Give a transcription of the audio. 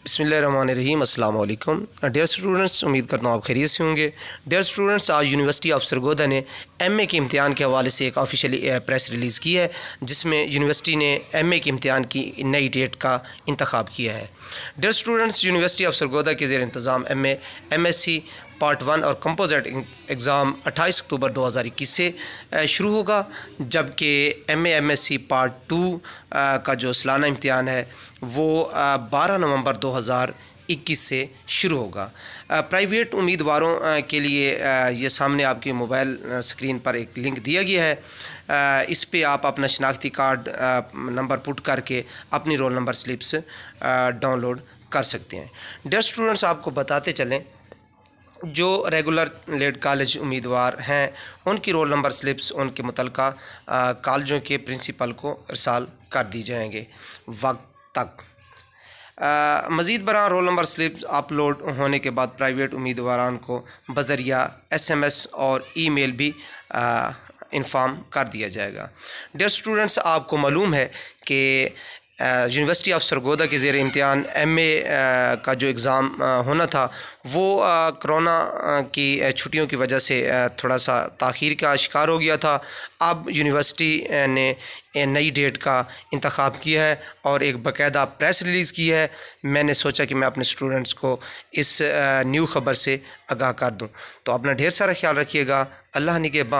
बिस्मिल्लाहिर्रहमानिर्रहीम। अस्सलाम वालेकुम डियर स्टूडेंट्स, उम्मीद करता हूँ आप खैरियत से होंगे। डियर स्टूडेंट्स, आज यूनिवर्सिटी ऑफ सरगोदा ने एमए के इम्तिहान के हवाले से एक ऑफिशियली प्रेस रिलीज़ की है, जिसमें यूनिवर्सिटी ने एमए के इम्तिहान की नई डेट का इंतखाब किया है। Dear students, university of Sargodha के ज़ेर इंतज़ाम एमएससी पार्ट 1 और कंपोजिट एग्ज़ाम 28 अक्टूबर 2021 से शुरू होगा, जबकि एमएससी पार्ट 2 का जो सालाना इम्तिहान है वो 12 नवंबर 2021 से शुरू होगा। प्राइवेट उम्मीदवारों के लिए ये सामने आपकी मोबाइल स्क्रीन पर एक लिंक दिया गया है। इस पे आप अपना शनाख्ती कार्ड नंबर पुट करके अपनी रोल नंबर स्लिप्स डाउनलोड कर सकते हैं। डियर स्टूडेंट्स, आपको बताते चलें, जो रेगुलर लेड कॉलेज उम्मीदवार हैं उनकी रोल नंबर स्लिप्स उनके मुतलका कॉलेजों के प्रिंसिपल को इरसाल कर दी जाएंगे वक्त तक। मज़ीद बरा रोल नंबर स्लिप्स अपलोड होने के बाद प्राइवेट उम्मीदवारान को बज़रिया SMS और ईमेल भी इन्फॉर्म कर दिया जाएगा। डियर स्टूडेंट्स, आपको मालूम है कि यूनिवर्सिटी ऑफ सरगोदा के ज़ेर इम्तिहान MA का जो एग्ज़ाम होना था वो कोरोना की छुट्टियों की वजह से थोड़ा सा ताख़ीर का शिकार हो गया था। अब यूनिवर्सिटी ने नई डेट का इंतखाब किया है और एक बाकायदा प्रेस रिलीज़ की है। मैंने सोचा कि मैं अपने स्टूडेंट्स को इस न्यू ख़बर से आगाह कर दूं। तो अपना ढेर सारा ख्याल रखिएगा। अल्लाह निगहबान।